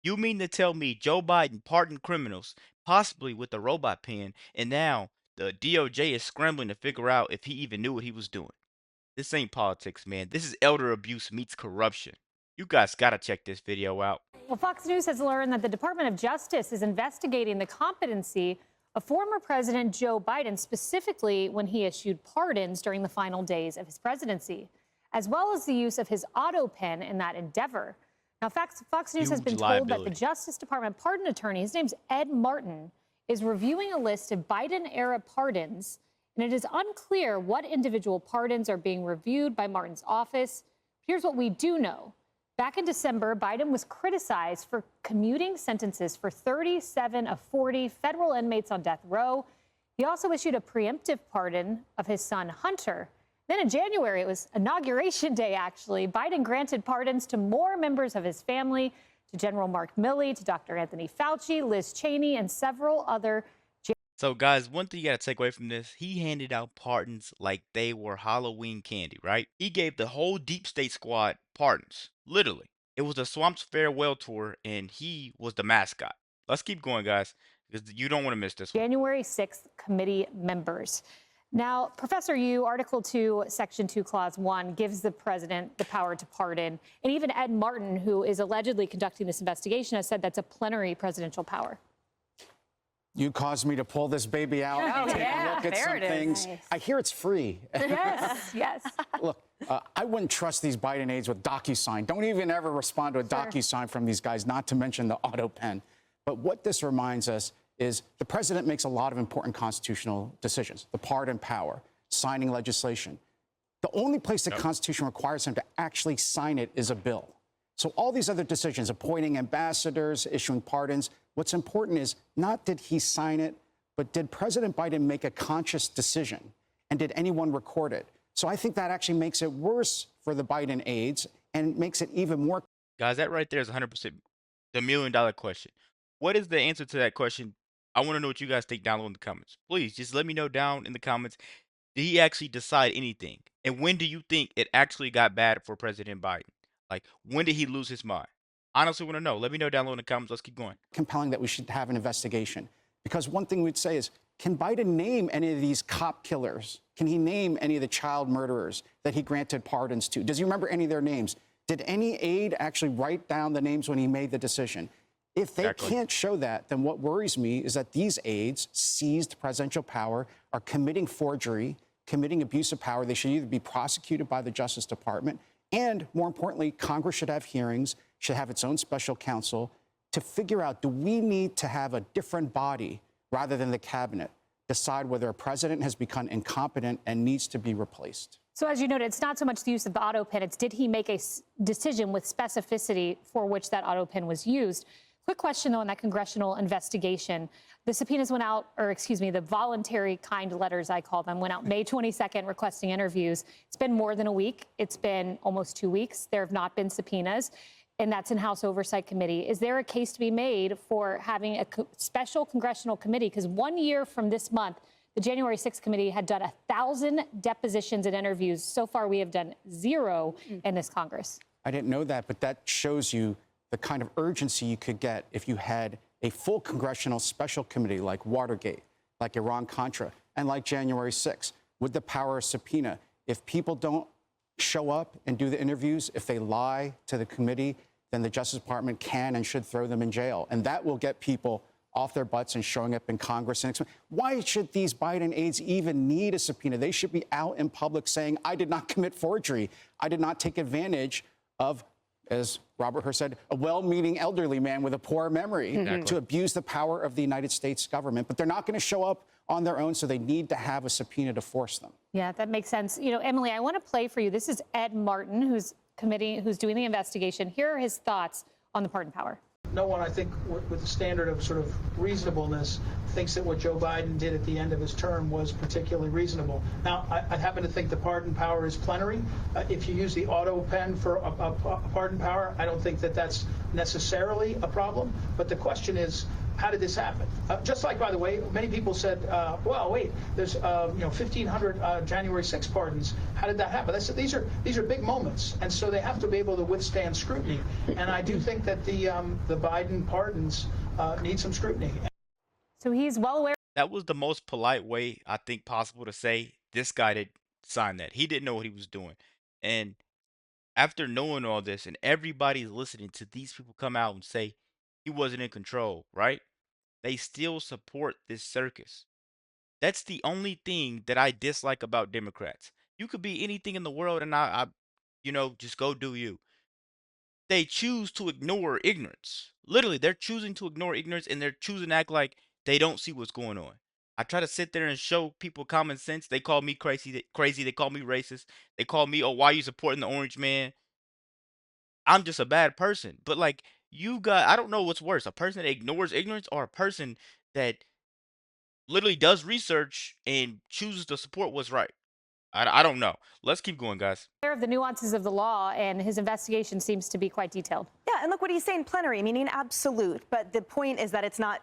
You mean to tell me Joe Biden pardoned criminals, possibly with a robot pen, and now the DOJ is scrambling to figure out if he even knew what he was doing? This ain't politics, man. This is elder abuse meets corruption. You guys gotta check this video out. Well, Fox News has learned that the Department of Justice is investigating the competency of former President Joe Biden, specifically when he issued pardons during the final days of his presidency, as well as the use of his autopen in that endeavor. Now, Fox News has been told that the Justice Department pardon attorney, his name's Ed Martin, is reviewing a list of Biden-era pardons, and it is unclear what individual pardons are being reviewed by Martin's office. Here's what we do know. Back in December, Biden was criticized for commuting sentences for 37 of 40 federal inmates on death row. He also issued a preemptive pardon of his son, Hunter. Then in January, it was Inauguration Day, actually. Biden granted pardons to more members of his family, to General Mark Milley, to Dr. Anthony Fauci, Liz Cheney, and several other. So, guys, one thing you gotta take away from this, he handed out pardons like they were Halloween candy, right? He gave the whole deep state squad pardons, literally. It was the Swamp's farewell tour, and he was the mascot. Let's keep going, guys, because you don't want to miss this one. January 6th committee members. Now, Professor Yu, Article 2, Section 2, Clause 1 gives the president the power to pardon. And even Ed Martin, who is allegedly conducting this investigation, has said that's a plenary presidential power. You caused me to pull this baby out and take a look at some things. Nice. I hear it's free. Yes, yes. Look, I wouldn't trust these Biden aides with DocuSign. Don't even ever respond to a DocuSign from these guys, not to mention the autopen. But what this reminds us is the president makes a lot of important constitutional decisions. The pardon power, signing legislation. The only place the Constitution requires him to actually sign it is a bill. So all these other decisions, appointing ambassadors, issuing pardons, what's important is not did he sign it, but did President Biden make a conscious decision? And did anyone record it? So I think that actually makes it worse for the Biden aides and makes it even more. Guys, that right there is 100% the million-dollar question. What is the answer to that question? I want to know what you guys think down below in the comments. Please, just let me know down in the comments. Did he actually decide anything? And when do you think it actually got bad for President Biden? Like, when did he lose his mind? Honestly want to know. Let me know down below in the comments. Let's keep going. Compelling that we should have an investigation. Because one thing we'd say is, can Biden name any of these cop killers? Can he name any of the child murderers that he granted pardons to? Does he remember any of their names? Did any aide actually write down the names when he made the decision? If they can't show that, then what worries me is that these aides seized presidential power, are committing forgery, committing abuse of power. They should either be prosecuted by the Justice Department, and more importantly, Congress should have hearings, should have its own special counsel to figure out, do we need to have a different body rather than the cabinet decide whether a president has become incompetent and needs to be replaced? So as you noted, it's not so much the use of the autopen, it's did he make a decision with specificity for which that autopen was used? Quick question, though, on that congressional investigation. The subpoenas went out, or excuse me, the voluntary kind letters, I call them, went out May 22nd requesting interviews. It's been more than a week. It's been almost 2 weeks. There have not been subpoenas, and that's in House Oversight Committee. Is there a case to be made for having a special congressional committee? Because 1 year from this month, the January 6th committee had done 1,000 depositions and interviews. So far, we have done 0 in this Congress. I didn't know that, but that shows you the kind of urgency you could get if you had a full congressional special committee like Watergate, like Iran-Contra, and like January 6th, with the power of subpoena. If people don't show up and do the interviews, if they lie to the committee, then the Justice Department can and should throw them in jail. And that will get people off their butts and showing up in Congress. And why should these Biden aides even need a subpoena? They should be out in public saying, I did not commit forgery. I did not take advantage of, as Robert Hur said, a well-meaning elderly man with a poor memory to abuse the power of the United States government. But they're not going to show up on their own, so they need to have a subpoena to force them. Yeah, that makes sense. You know, Emily, I want to play for you. This is Ed Martin, who's doing the investigation. Here are his thoughts on the pardon power. No one, I think, with the standard of sort of reasonableness, thinks that what Joe Biden did at the end of his term was particularly reasonable. Now, I happen to think the pardon power is plenary. If you use the auto pen for a pardon power, I don't think that that's necessarily a problem, but the question is, how did this happen? Just like, by the way, many people said, well, wait, there's 1,500 January 6 pardons. How did that happen? These are big moments, and so they have to be able to withstand scrutiny. And I do think that the Biden pardons need some scrutiny. So he's well aware. That was the most polite way I think possible to say this guy did sign that. He didn't know what he was doing. And after knowing all this and everybody's listening to these people come out and say he wasn't in control, right? They still support this circus. That's the only thing that I dislike about Democrats. You could be anything in the world and just go do you. They choose to ignore ignorance. Literally, they're choosing to ignore ignorance and they're choosing to act like they don't see what's going on. I try to sit there and show people common sense. They call me crazy. They call me racist. They call me, oh, why are you supporting the orange man? I'm just a bad person. But like I don't know what's worse, a person that ignores ignorance or a person that literally does research and chooses to support what's right. I don't know. Let's keep going, guys. Aware of the nuances of the law, and his investigation seems to be quite detailed. Yeah, and look what he's saying, plenary, meaning absolute. But the point is that it's not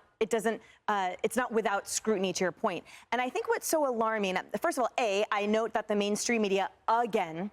without scrutiny, to your point. And I think what's so alarming, first of all, I note that the mainstream media, again,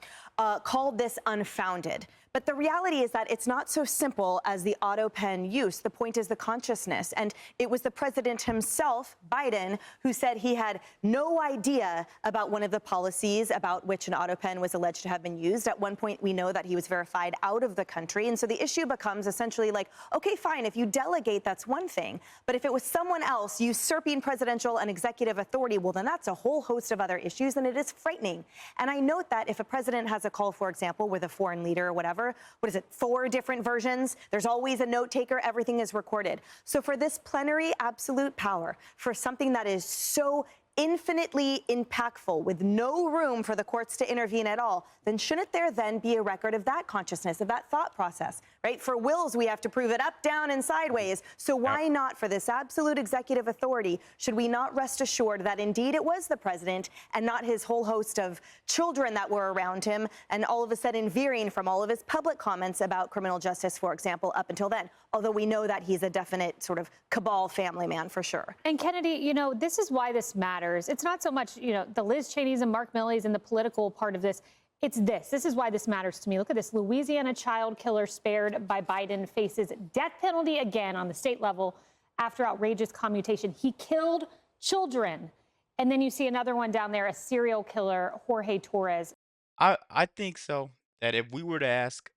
called this unfounded. But the reality is that it's not so simple as the autopen use. The point is the consciousness. And it was the president himself, Biden, who said he had no idea about one of the policies about which an autopen was alleged to have been used. At one point, we know that he was verified out of the country. And so the issue becomes essentially like, okay, fine, if you delegate, that's one thing. But if it was someone else usurping presidential and executive authority, well, then that's a whole host of other issues, and it is frightening. And I note that if a president has a call, for example, with a foreign leader or whatever, what is it, 4 different versions? There's always a note taker. Everything is recorded. So for this plenary absolute power, for something that is so infinitely impactful with no room for the courts to intervene at all, then shouldn't there then be a record of that consciousness, of that thought process, right? For wills, we have to prove it up, down, and sideways. So why not for this absolute executive authority? Should we not rest assured that indeed it was the president and not his whole host of children that were around him and all of a sudden veering from all of his public comments about criminal justice, for example, up until then? Although we know that he's a definite sort of cabal family man for sure. And Kennedy, this is why this matters. It's not so much, the Liz Cheneys and Mark Milley's and the political part of this. It's this. This is why this matters to me. Look at this. Louisiana child killer spared by Biden faces death penalty again on the state level after outrageous commutation. He killed children. And then you see another one down there, a serial killer, Jorge Torres. I think so that if we were to ask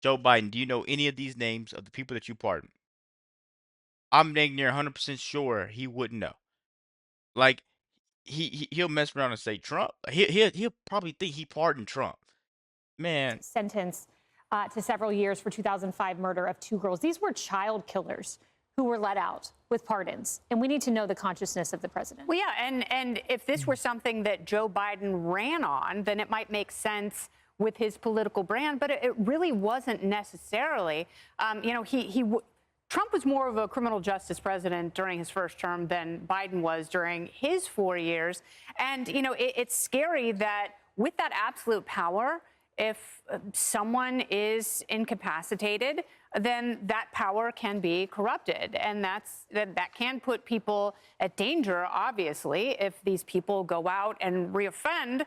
Joe Biden, do you know any of these names of the people that you pardoned? I'm dang near 100% sure he wouldn't know. Like, he'll mess around and say Trump. He'll probably think he pardoned Trump. Man. Sentenced to several years for 2005 murder of 2 girls. These were child killers who were let out with pardons. And we need to know the consciousness of the president. Well, yeah, and if this were something that Joe Biden ran on, then it might make sense with his political brand, but it really wasn't necessarily. Trump was more of a criminal justice president during his first term than Biden was during his 4 years. And, it's scary that with that absolute power, if someone is incapacitated, then that power can be corrupted. And that can put people at danger, obviously, if these people go out and reoffend.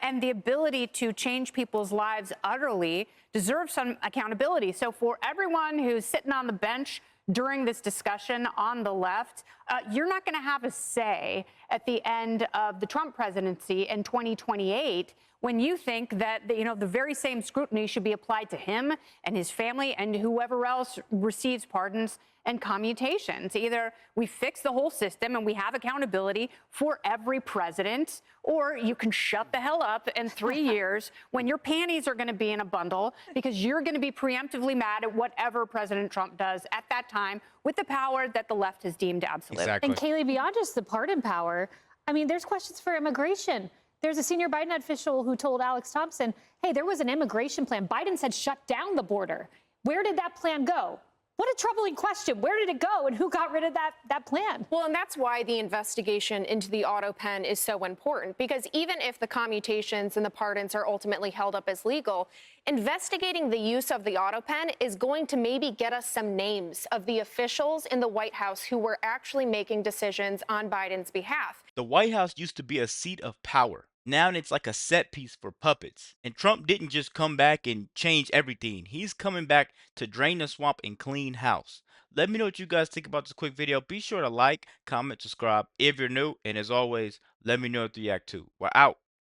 And the ability to change people's lives utterly deserves some accountability. So for everyone who's sitting on the bench during this discussion on the left, you're not going to have a say at the end of the Trump presidency in 2028 when you think that the very same scrutiny should be applied to him and his family and whoever else receives pardons and commutations. Either we fix the whole system and we have accountability for every president, or you can shut the hell up in 3 years when your panties are going to be in a bundle because you're going to be preemptively mad at whatever President Trump does at that time with the power that the left has deemed absolute. Exactly. And Kayleigh, beyond just the pardon power, I mean, there's questions for immigration. There's a senior Biden official who told Alex Thompson, hey, there was an immigration plan. Biden said shut down the border. Where did that plan go? What a troubling question. Where did it go and who got rid of that plan? Well, and that's why the investigation into the autopen is so important, because even if the commutations and the pardons are ultimately held up as legal, investigating the use of the autopen is going to maybe get us some names of the officials in the White House who were actually making decisions on Biden's behalf. The White House used to be a seat of power. Now it's like a set piece for puppets. And Trump didn't just come back and change everything. He's coming back to drain the swamp and clean house. Let me know what you guys think about this quick video. Be sure to like, comment, subscribe if you're new. And as always, let me know if you react to. We're out.